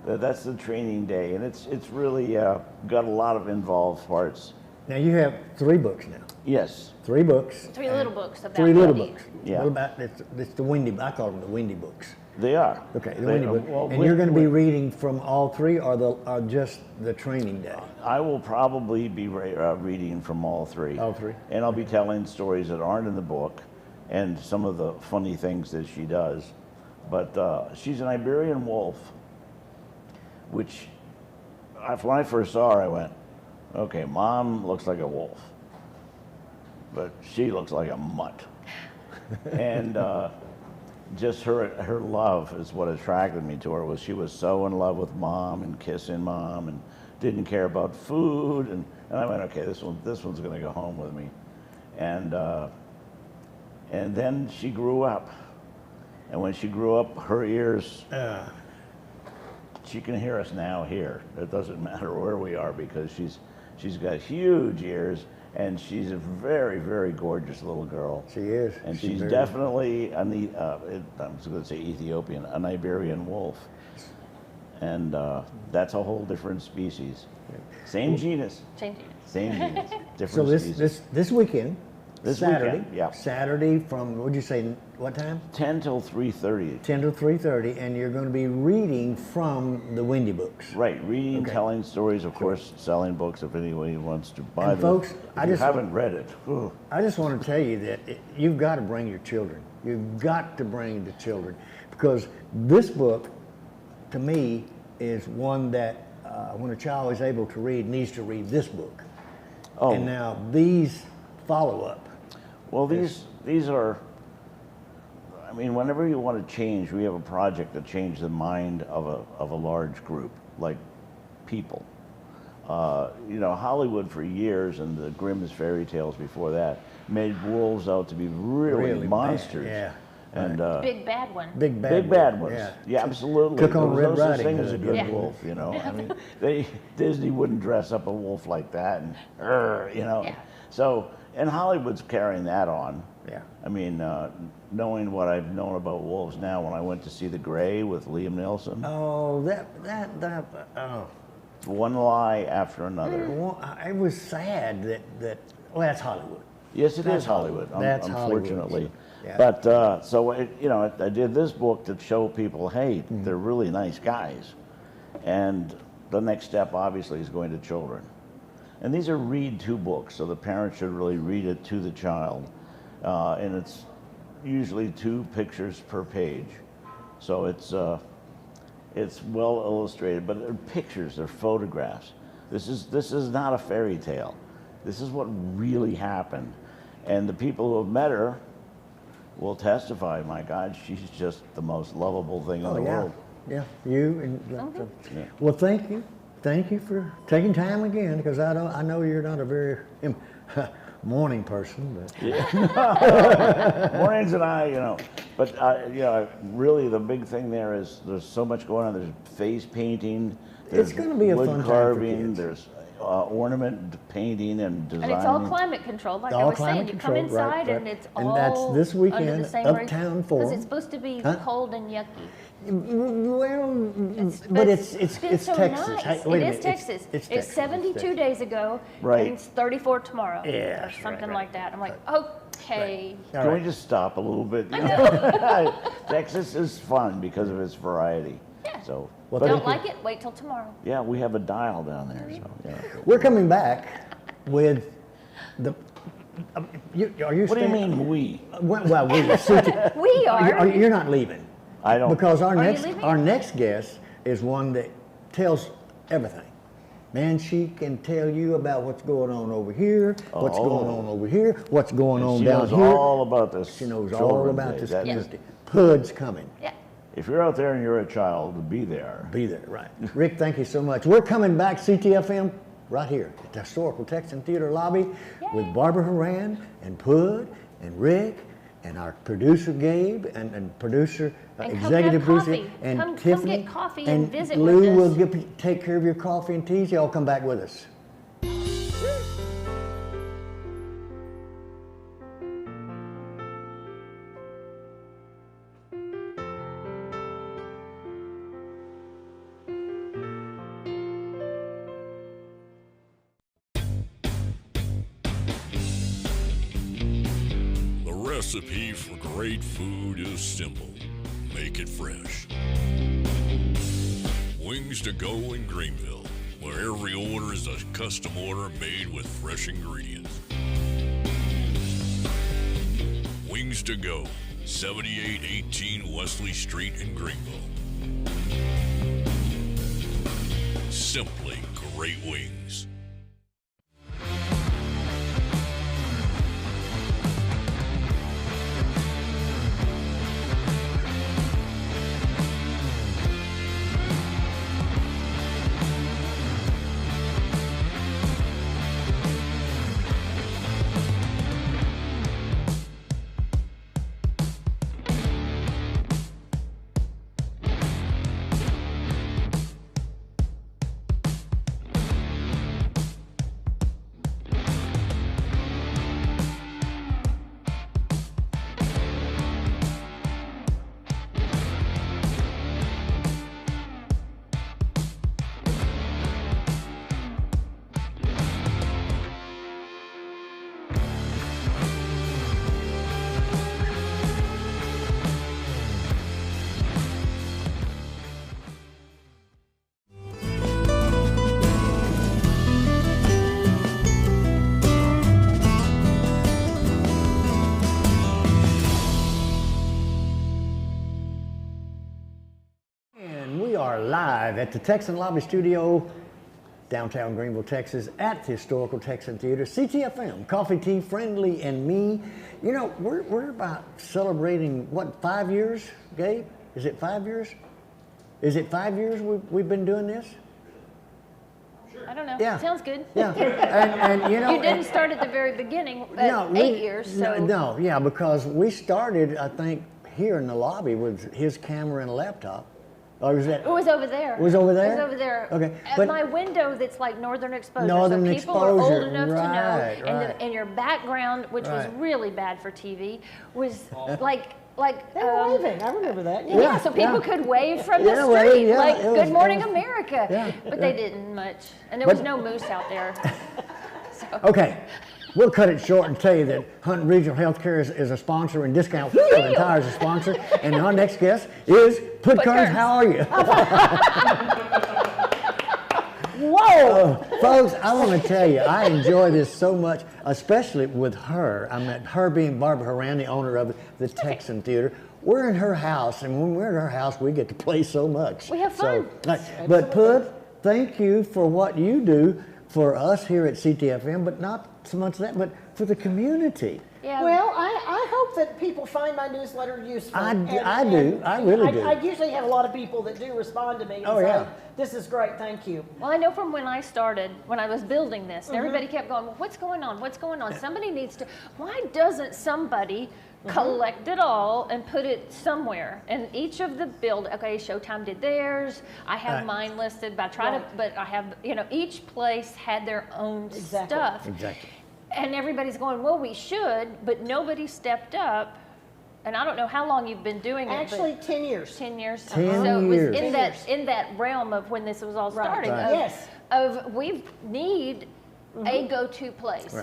that's the Training Day, and it's really got a lot of involved parts. Now you have 3 books now. Yes. 3 books. 3 little books about 3 little Wendy. books. Yeah. What about, it's the Wendy, I call them the Wendy books. They are. Okay, the Wendy books. Well, and you're going to be reading from all 3 or just the Training Day? I will probably be reading from all 3. All 3. And I'll be telling stories that aren't in the book and some of the funny things that she does. But she's an Iberian wolf, which when I first saw her, I went, okay, Mom looks like a wolf, but she looks like a mutt. And just her love is what attracted me to her. Was she was so in love with Mom and kissing Mom and didn't care about food. And I went, okay, this one's going to go home with me. And then she grew up. And when she grew up, her ears, she can hear us now here. It doesn't matter where we are because she's got huge ears, and she's a very, very gorgeous little girl. She is. And she's definitely, I was going to say Ethiopian, an Iberian wolf. and that's a whole different species. Same genus. Same genus. Same genus. Different So species. this weekend, This Saturday, weekend, yeah. Saturday from, what'd you say, what time? 10 till 3:30. 10 to 3:30, and you're going to be reading from the Wendy books. Right, reading, Okay. telling stories, of course, selling books if anybody wants to buy And them. folks, If I you just haven't read it. Ugh. I just want to tell you that you've got to bring your children. You've got to bring the children, because this book, to me, is one that when a child is able to read, needs to read this book. Oh. And now these follow-up. Well, these are, I mean, whenever you want to change, we have a project to change the mind of a large group, like people. You know, Hollywood for years, and the Grimm's fairy tales before that, made wolves out to be really monsters. Bad. Yeah. And Big bad one. Big bad ones. Yeah. Yeah, absolutely. Cook on There Red was no such Riding thing as a Hood, good yeah. wolf, you know. I mean, Disney wouldn't dress up a wolf like that, and you know. Yeah. So, and Hollywood's carrying that on. Yeah. I mean, knowing what I've known about wolves now, when I went to see The Gray with Liam Neeson, Oh, oh. one lie after another. Well, it was sad that well, that's Hollywood. Yes, it That's is Hollywood, That's unfortunately. Hollywood. Yeah. But so you know, I did this book to show people, hey, Mm-hmm. they're really nice guys, and the next step obviously is going to children. And these are read-to books, so the parent should really read it to the child, and it's usually 2 pictures per page, so it's well illustrated, but they're pictures, they're photographs. This is not a fairy tale. This is what really happened. And the people who have met her will testify, my God, she's just the most lovable thing in the world. Yeah, you and Yeah. well, thank you. Thank you for taking time again, because I know you're not a very morning person, but Mornings and I, you know, but you know, really the big thing there is there's so much going on. There's face painting. There's It's gonna be a wood fun time for carving. kids. There's ornament painting and designing. And it's all climate controlled, like I All was saying. climate You come controlled, right, inside and right. it's And all that's this weekend, under the same Uptown Because Forum. it's supposed to be Huh? cold and yucky. Well, but it's so Texas. nice. Hey, wait a It minute. is Texas. It's It's Texas. 72 Texas. days ago, Right. and it's 34 tomorrow. Yeah, or that's something right. like that. I'm like, okay. All Can right. we just stop a little bit? You know? Texas is fun because of its variety. Yeah. So, Well, but Don't thank you. like it? Wait till tomorrow. yeah, we have a dial down there. So yeah. We're coming back with the. Are you? What do you staying- mean we? Well, we. Susie, We are. You're not leaving. I don't. Because Are you leaving? our next guest is one that tells everything. Man, she can tell you about what's going on over here, what's going on over here, what's going on She down knows here. all about this. She knows all Children's about Day. this That- community. Pud's coming. Yeah. If you're out there and you're a child, be there. Be there, right. Rick, thank you so much. We're coming back, Ctfm, right here at the Historical Texan Theater lobby with Barbara Horan and Pud and Rick and our producer Gabe and producer, And come executive have producer, coffee. and Come Tiffany. get coffee and visit Lou with will us. take care of your coffee and teas. Y'all come back with us. The recipe for great food is simple. Make it fresh. Wings to go in Greenville, where every order is a custom order made with fresh ingredients. Wings to go, 7818 Wesley Street in Greenville. Simply great wings. We are live at the Texan Lobby Studio, downtown Greenville, Texas, at the Historical Texan Theater. Ctfm, Coffee, Tea, Friendly, and me. You know, we're about celebrating, what, 5 years, Gabe? Is it 5 years? Is it 5 years we've been doing this? I don't know. Yeah. Sounds good. Yeah. And you know, you didn't start at the very beginning at 8 years, so. No, yeah, because we started, I think, here in the lobby with his camera and laptop. Or was that? It was over there. It was over there? It was over there. Okay. At But my window that's like northern exposure. Northern so people are old exposure, enough to right, know. right. And your background, which was Right. really bad for TV, was like they were waving. I remember that. Yeah, so people could wave from the Yeah, street, wave, yeah, like it was- "Good Morning it was- America," yeah, but yeah. they didn't much, and there But- was no moose out there. Okay, we'll cut it short and tell you that Hunt Regional Healthcare is a sponsor and Discount Florida Tire is a sponsor. And our next guest is Pud Kearns. How are you? Whoa! Folks, I want to tell you, I enjoy this so much, especially with her. I mean, her being Barbara Horan, the owner of the Texan Theater. We're in her house, and when we're in her house, we get to play so much. We have fun. But Pud, thank you for what you do for us here at CTFM, but not so much that, but for the community. Yeah. Well, I hope that people find my newsletter useful. I really do. I usually have a lot of people that do respond to me and say, this is great, thank you. Well, I know from when I started, when I was building this, Mhm. everybody kept going, well, what's going on? What's going on? Somebody needs to, why doesn't somebody collect it all and put it somewhere? And each of the okay, Showtime did theirs. I have mine listed, but I have, each place had their own stuff. Exactly. And everybody's going, well, we should, but nobody stepped up. And I don't know how long you've been doing it. Actually, 10 years. 10 years. 10 so it was years. in that realm of when this was all starting. Right. Yes. Of we need a go-to place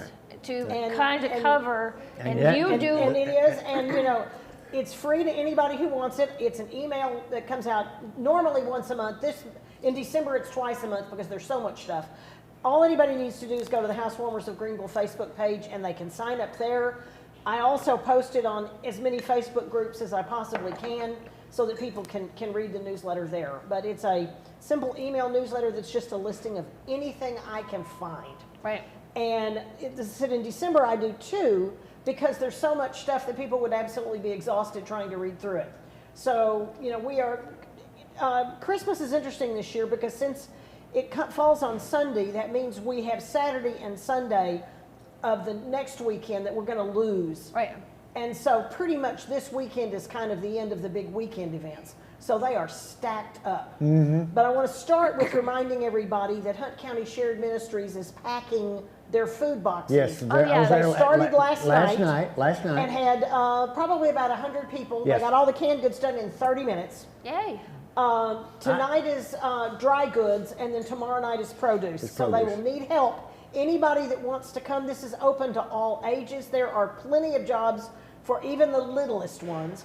to kind of cover, and you do. And it is, and it's free to anybody who wants it. It's an email that comes out normally once a month. In December, it's twice a month because there's so much stuff. All anybody needs to do is go to the Housewarmers of Greenville Facebook page, and they can sign up there. I also post it on as many Facebook groups as I possibly can so that people can read the newsletter there. But it's a simple email newsletter that's just a listing of anything I can find. Right. And in December I do too, because there's so much stuff that people would absolutely be exhausted trying to read through it. So, we are, Christmas is interesting this year because since it falls on Sunday, that means we have Saturday and Sunday of the next weekend that we're going to lose. Right. And so pretty much this weekend is kind of the end of the big weekend events. So they are stacked up. Mm-hmm. But I want to start with reminding everybody that Hunt County Shared Ministries is packing their food boxes. Yes, I was there, they started last night. Last night. And had probably about 100 people. Yes. They got all the canned goods done in 30 minutes. Yay. Tonight is dry goods, and then tomorrow night is produce. So they will need help. Anybody that wants to come, this is open to all ages. There are plenty of jobs for even the littlest ones.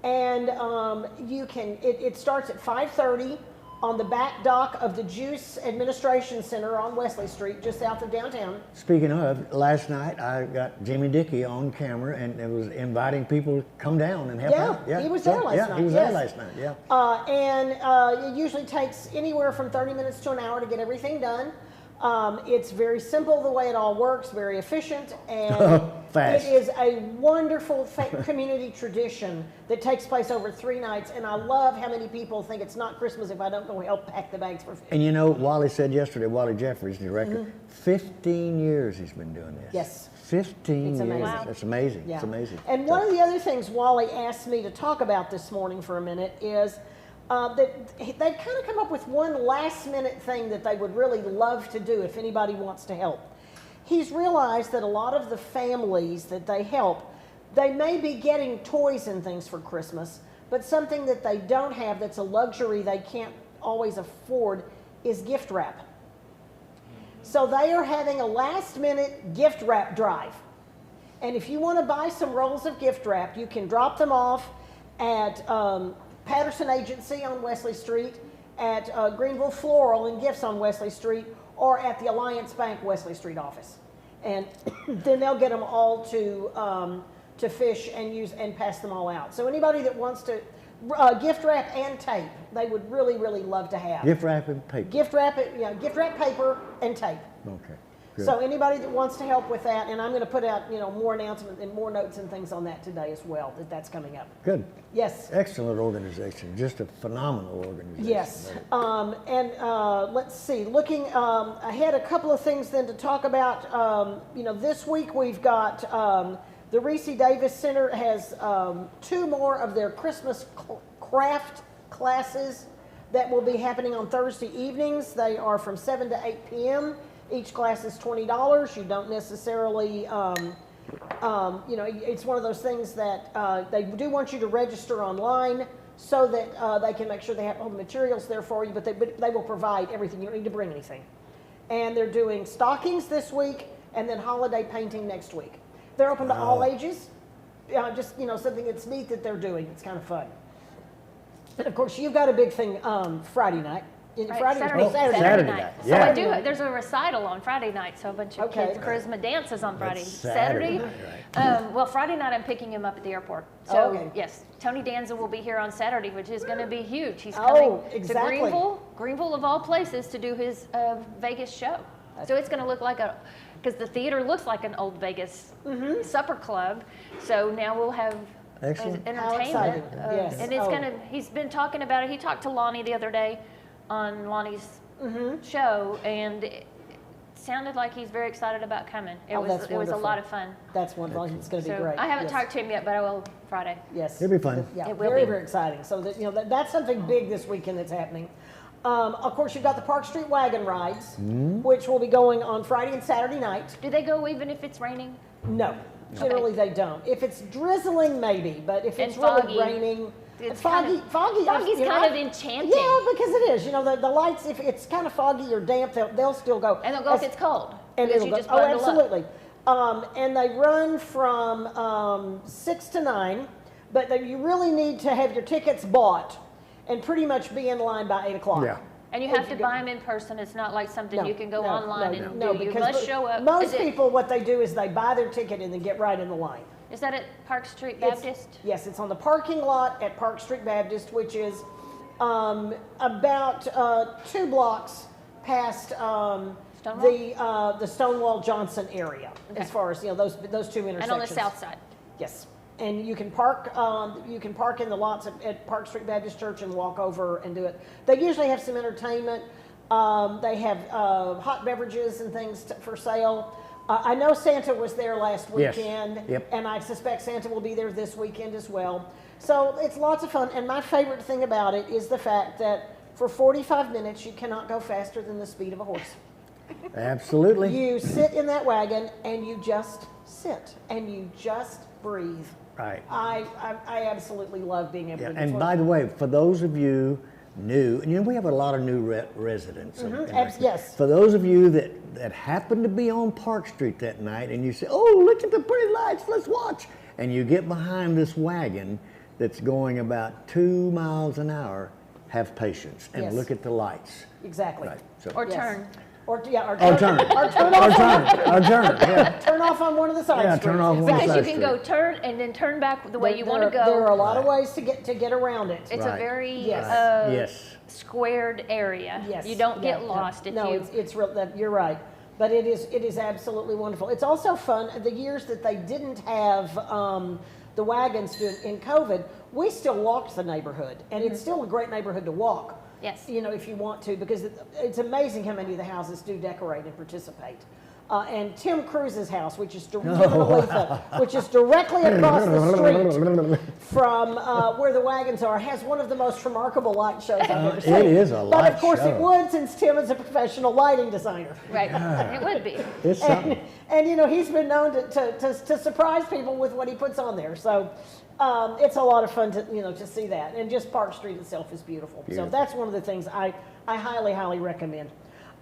And it starts at 5:30 on the back dock of the Juice Administration Center on Wesley Street, just south of downtown. Speaking of, last night I got Jimmy Dickey on camera and it was inviting people to come down and help out. Yeah, he was there last night. He was there last night, It usually takes anywhere from 30 minutes to an hour to get everything done. It's very simple the way it all works, very efficient, and fast. It is a wonderful community tradition that takes place over 3 nights, and I love how many people think it's not Christmas if I don't go help pack the bags for food. And Wally said yesterday, Wally Jeffries, the director, 15 years he's been doing this. Yes. 15 It's years. amazing. Wow. It's amazing. Yeah. It's amazing. And one of the other things Wally asked me to talk about this morning for a minute is that they've kind of come up with one last minute thing that they would really love to do if anybody wants to help. He's realized that a lot of the families that they help, they may be getting toys and things for Christmas, but something that they don't have that's a luxury they can't always afford is gift wrap. So they are having a last minute gift wrap drive. And if you want to buy some rolls of gift wrap, you can drop them off at Patterson Agency on Wesley Street, at Greenville Floral and Gifts on Wesley Street, or at the Alliance Bank Wesley Street office. And then they'll get them all to fish and use and pass them all out. So anybody that wants to gift wrap and tape. They would really, really love to have. Gift wrap and paper. Gift wrap, gift wrap paper and tape. Okay. Good. So anybody that wants to help with that, and I'm going to put out, more announcements and more notes and things on that today as well, that's coming up. Good. Yes. Excellent organization. Just a phenomenal organization. Yes. Let's see. Looking ahead, a couple of things then to talk about. This week we've got the Reese Davis Center has 2 more of their Christmas craft classes that will be happening on Thursday evenings. They are from 7 to 8 p.m. Each class is $20. You don't necessarily, it's one of those things that they do want you to register online so that they can make sure they have all the materials there for you, but they will provide everything. You don't need to bring anything. And they're doing stockings this week and then holiday painting next week. They're open to all ages. Something that's neat that they're doing. It's kind of fun. And of course, you've got a big thing Friday night. Right, Saturday night. Yeah. So there's a recital on Friday night, so a bunch of kids, charisma dances on Friday. Saturday night, right. Well, Friday night I'm picking him up at the airport. So yes, Tony Danza will be here on Saturday, which is going to be huge. He's coming to Greenville of all places, to do his Vegas show. So it's going to look like because the theater looks like an old Vegas supper club. So now we'll have entertainment, yes. And he's been talking about it. He talked to Lonnie the other day on Lonnie's show, and it sounded like he's very excited about coming. It was a lot of fun. That's wonderful. It's going to be great. I haven't talked to him yet, but I will Friday. Yes. It'll be fun. Yeah, it will very, be. very exciting. So that's something big this weekend that's happening. Of course, you've got the Park Street Wagon Rides, which will be going on Friday and Saturday night. Do they go even if it's raining? No, generally they don't. If it's drizzling, maybe, but if it's really raining, it's foggy's kind of enchanting. Yeah, because it is. The lights. If it's kind of foggy or damp, they'll still go. And they'll go if it's cold. And it'll go. Oh, absolutely. And they run from 6 to 9, but you really need to have your tickets bought and pretty much be in line by 8 o'clock. Yeah. And you have to buy them in person. It's not like something you can go online and do. You because must show up. Most people, what they do is they buy their ticket and then get right in the line. Is that at Park Street Baptist? Yes, it's on the parking lot at Park Street Baptist, which is about 2 blocks past the Stonewall Johnson area, as far as those 2 intersections. And on the south side. Yes, and you can park in the lots at Park Street Baptist Church and walk over and do it. They usually have some entertainment. They have hot beverages and things for sale. I know Santa was there last weekend, and I suspect Santa will be there this weekend as well. So it's lots of fun, and my favorite thing about it is the fact that for 45 minutes you cannot go faster than the speed of a horse. Absolutely. You sit in that wagon and you just sit and you just breathe. Right. I absolutely love being able to do it. And by the way, for those of you new, and we have a lot of new residents. Yes. For those of you that happen to be on Park Street that night and you say, oh, look at the pretty lights, let's watch. And you get behind this wagon that's going about 2 miles an hour, have patience and look at the lights. Exactly. Right. So. Or turn. Or turn. Or turn. Or turn off. Yeah. Turn off on one of the side streets. Turn off one of the side Because you can go turn and then turn back the way you want to go. There are a lot of ways to get around it. It's a very squared area. Yes. You don't get lost if you. It's real. You're right. But it is absolutely wonderful. It's also fun. The years that they didn't have the wagons in COVID, we still walked the neighborhood, and it's still a great neighborhood to walk. Yes. If you want to, because it's amazing how many of the houses do decorate and participate. And Tim Cruz's house, which is directly across the street from where the wagons are, has one of the most remarkable light shows I've ever seen. It is a light show. But of course it would, since Tim is a professional lighting designer. Right, it would be. It's something. And he's been known to surprise people with what he puts on there. So it's a lot of fun to see that. And just Park Street itself is beautiful. So that's one of the things I highly, highly recommend.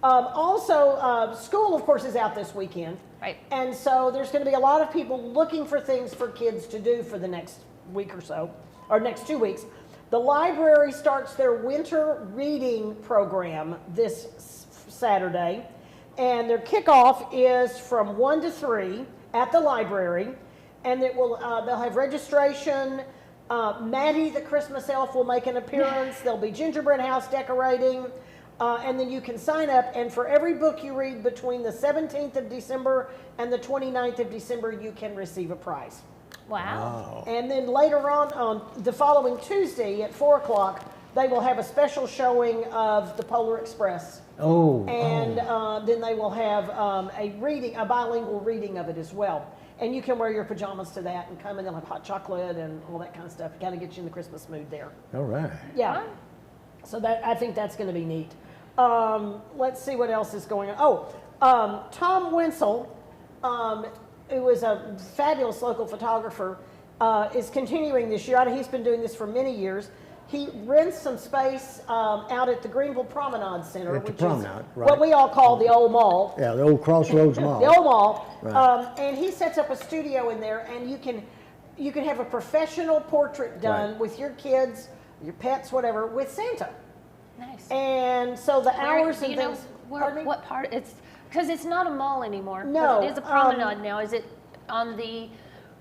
Also, school, of course, is out this weekend. Right. And so there's going to be a lot of people looking for things for kids to do for the next week or so, or next 2 weeks. The library starts their winter reading program this Saturday, and their kickoff is from 1 to 3 at the library, and they'll have registration Maddie the Christmas elf will make an appearance. There'll be gingerbread house decorating. And then you can sign up, and for every book you read between the 17th of December and the 29th of December, you can receive a prize. Wow. And then later on the following Tuesday at 4 o'clock, they will have a special showing of the Polar Express. And then they will have a bilingual reading of it as well. And you can wear your pajamas to that and come, and they'll have hot chocolate and all that kind of stuff. Kind of get you in the Christmas mood there. All right. Yeah. So I think that's going to be neat. Let's see what else is going on. Tom Wenzel, who is a fabulous local photographer, is continuing this year. He's been doing this for many years. He rents some space out at the Greenville Promenade Center, which is what we all call the old mall. Yeah, the old Crossroads Mall. The old mall. Right. And he sets up a studio in there, and you can have a professional portrait done with your kids, your pets, whatever, with Santa. Nice. And so the hours and things. What part? It's because it's not a mall anymore. No, it is a promenade now. Is it on the?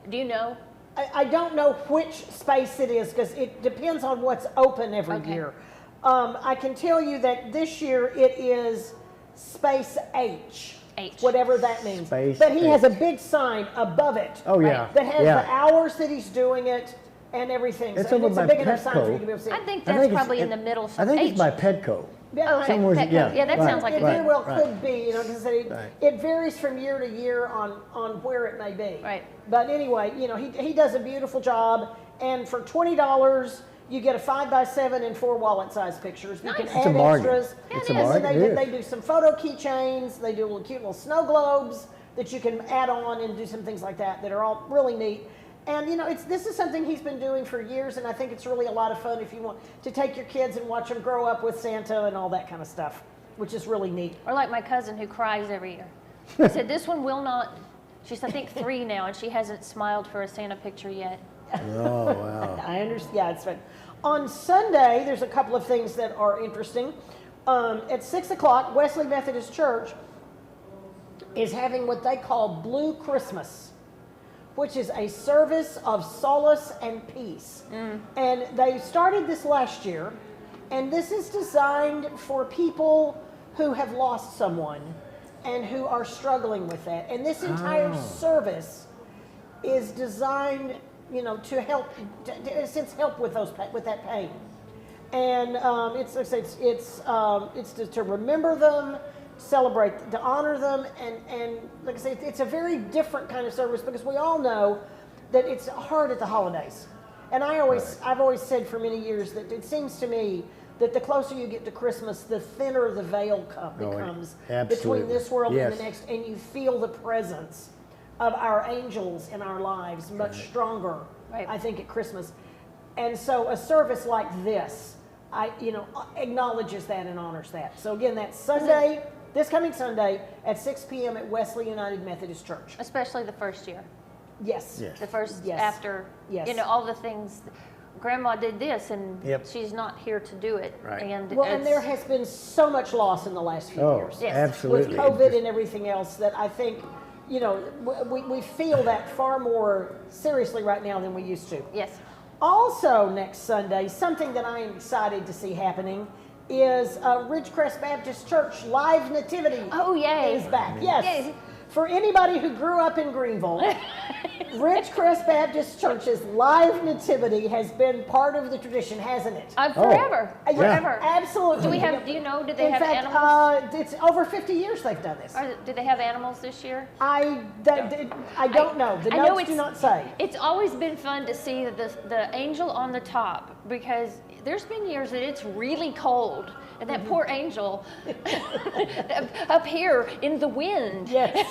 Do you know? I don't know which space it is because it depends on what's open every year. I can tell you that this year it is space H. Whatever that means. Space but he has a H. big sign above it. Oh, yeah. That has Yeah. the hours that he's doing it and everything. It's So over it's by a big enough sign for Petco. you to be able to see. I think that's probably in the middle. I think H. it's by Petco. Yeah, Okay, Somewhere- Petco. yeah, that right, sounds like it a very good. well right. could be, because it varies from year to year on where it may be. Right. But anyway, he does a beautiful job, and for $20, you get a 5x7 and 4 wallet-sized pictures. You can It's a add bargain. extras. It's a And then bargain, it they is. do some photo keychains. They do cute little snow globes that you can add on and do some things like that are all really neat. And this is something he's been doing for years, and I think it's really a lot of fun if you want to take your kids and watch them grow up with Santa and all that kind of stuff, which is really neat. Or like my cousin who cries every year. I said, this one will not. She's, I think, 3 now, and she hasn't smiled for a Santa picture yet. Oh, wow. I understand. Yeah, it's fun. On Sunday, there's a couple of things that are interesting. At 6 o'clock, Wesley Methodist Church is having what they call Blue Christmas, which is a service of solace and peace. And they started this last year, and this is designed for people who have lost someone and who are struggling with that. And this entire service is designed, to help, in a sense, help with that pain. And it's to remember them, celebrate, to honor them, and like I say, it's a very different kind of service because we all know that it's hard at the holidays. And I've always said for many years that it seems to me that the closer you get to Christmas, the thinner the veil becomes between this world and the next, and you feel the presence of our angels in our lives much stronger, I think, at Christmas. And so a service like this, acknowledges that and honors that. So again, that's Sunday, this coming Sunday at 6 p.m. at Wesley United Methodist Church. Especially the first year. Yes. The first Yes. after, Yes. all the things. Grandma did this, and Yep. she's not here to do it. Right. And And there has been so much loss in the last few years. Yes. Absolutely. With COVID and everything else that I think, we feel that far more seriously right now than we used to. Yes. Also next Sunday, something that I am excited to see happening is Ridgecrest Baptist Church Live Nativity. Oh, yay. Is back. Yes. Yay. For anybody who grew up in Greenville, Ridgecrest Baptist Church's Live Nativity has been part of the tradition, hasn't it? Forever. Yeah, Forever. Absolutely. Do you know, did they In have fact, animals? it's over 50 years they've done this. Did they have animals this year? I don't know. The I know notes do not say. It's always been fun to see the angel on the top, because there's been years that it's really cold, and that poor angel up here in the wind. Yes.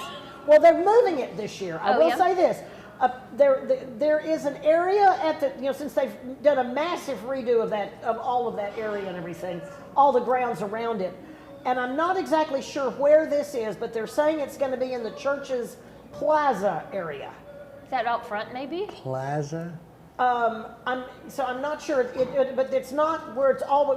Well, they're moving it this year. I will yeah? say this. There is an area at the, since they've done a massive redo of all of that area and everything, all the grounds around it. And I'm not exactly sure where this is, but they're saying it's going to be in the church's plaza area. Is that out front, maybe? Plaza? I'm not sure, but it's not where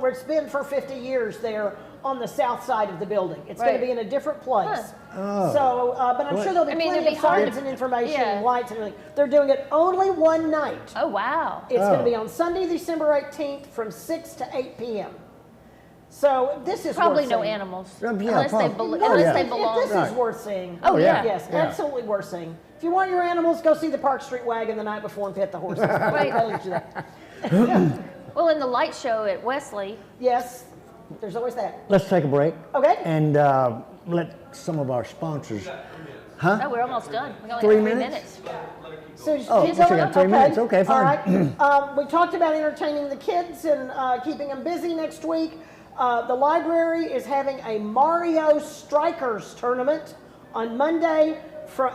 it's been for 50 years there on the south side of the building. It's going to be in a different place. Oh. So, but I'm sure there'll be plenty of signs and information and lights and everything. They're doing it only one night. Oh, wow. It's going to be on Sunday, December 18th from 6 to 8 p.m. So this is probably worth no seeing. animals, Yeah, unless they probably. unless they belong. This is worth seeing. Oh, yeah. Yes, Yeah. absolutely worth seeing. If you want your animals, go see the Park Street Wagon the night before and pet the horses. Right. I'll let you that. Well, in the light show at Wesley. Yes, there's always that. Let's take a break. Okay. And let some of our sponsors. Huh? No, we're almost done. We only 3 got 3 minutes? minutes. So Oh, kids we going got up? 3 minutes. Okay, fine. All right. We talked about entertaining the kids and keeping them busy next week. The library is having a Mario Strikers tournament on Monday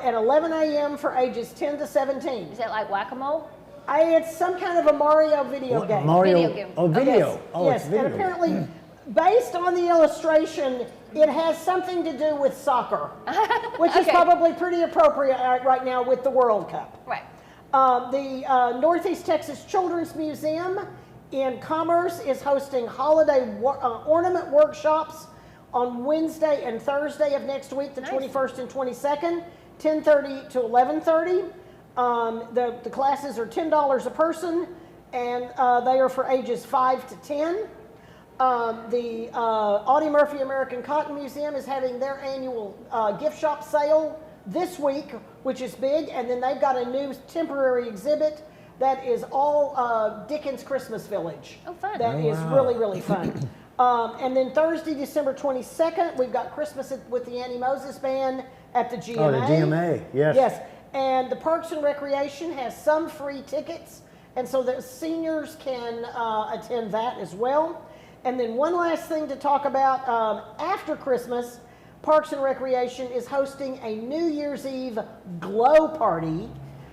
at 11 a.m. for ages 10 to 17. Is that like whack-a-mole? It's some kind of a Mario video game. Mario. Video game. Oh, video. Yes, Oh, yes. it's video. And apparently, based on the illustration, it has something to do with soccer, which is probably pretty appropriate right now with the World Cup. Right. The Northeast Texas Children's Museum in Commerce is hosting holiday ornament workshops on Wednesday and Thursday of next week, the 21st and 22nd, 10:30 to 11:30. The classes are $10 a person, and they are for ages 5 to 10. The Audie Murphy American Cotton Museum is having their annual gift shop sale this week, which is big, and then they've got a new temporary exhibit that is all Dickens Christmas Village. Oh, fun. That is really, really fun. And then Thursday, December 22nd, we've got Christmas with the Annie Moses Band at the GMA. Oh, the GMA, yes. Yes, and the Parks and Recreation has some free tickets, and so the seniors can attend that as well. And then one last thing to talk about, after Christmas, Parks and Recreation is hosting a New Year's Eve glow party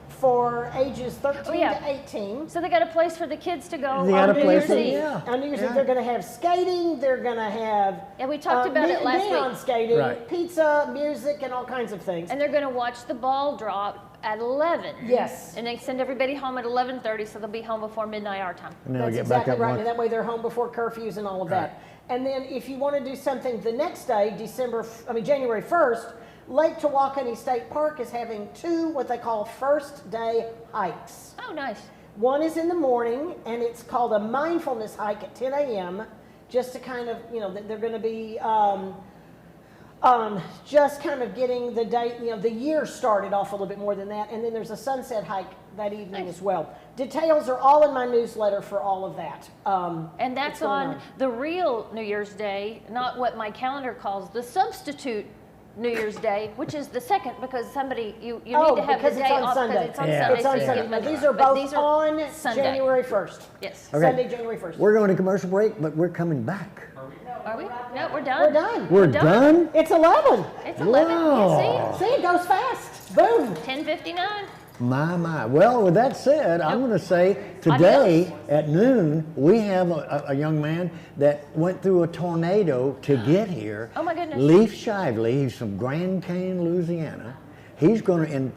for ages 13 to 18. So they got a place for the kids to go They got on a New place Year's for- Eve. yeah. On New Year's Eve, they're going to have skating, they're going to have we talked about it last neon week. skating, Right. pizza, music, and all kinds of things. And they're going to watch the ball drop at 11. Yes. And they send everybody home at 11:30, so they'll be home before midnight our time. And they'll That's get back exactly up right, once. and that way they're home before curfews and all of that. And then if you want to do something the next day, January 1st, Lake Tawakoni State Park is having 2 what they call first day hikes. Oh, nice. One is in the morning, and it's called a mindfulness hike at 10 a.m. just to kind of, they're going to be just kind of getting the day, the year started off a little bit more than that. And then there's a sunset hike that evening as well. Details are all in my newsletter for all of that. And that's on the real New Year's Day, not what my calendar calls the substitute New Year's Day, which is the second, because somebody you need to have the because day it's on off Sunday. because it's on Yeah. Sunday. It's on so you Sunday. get Now, Monday. these are But both these are on Sunday. January 1st. Yes. Okay. Sunday, January 1st. We're going to commercial break, but we're coming back. Are we? No, we're done. We're done. We're done? It's 11. It's 11. Wow. Yeah, See, it goes fast. Boom. 10:59. My. Well, with that said, I'm going to say today at noon, we have a young man that went through a tornado to get here. Oh, my goodness. Leif Shivley, he's from Grand Cane, Louisiana. He's going to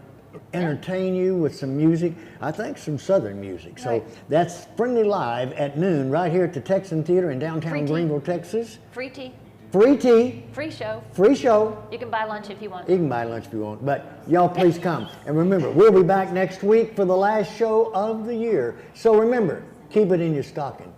entertain you with some music, I think some Southern music. So Right. that's Friendly Live at noon right here at the Texan Theater in downtown Free tea. Greenville, Texas. Free tea. Free tea, Free show. free show. You can buy lunch if you want. You can buy lunch if you want, but y'all please come. And remember, we'll be back next week for the last show of the year. So remember, keep it in your stocking.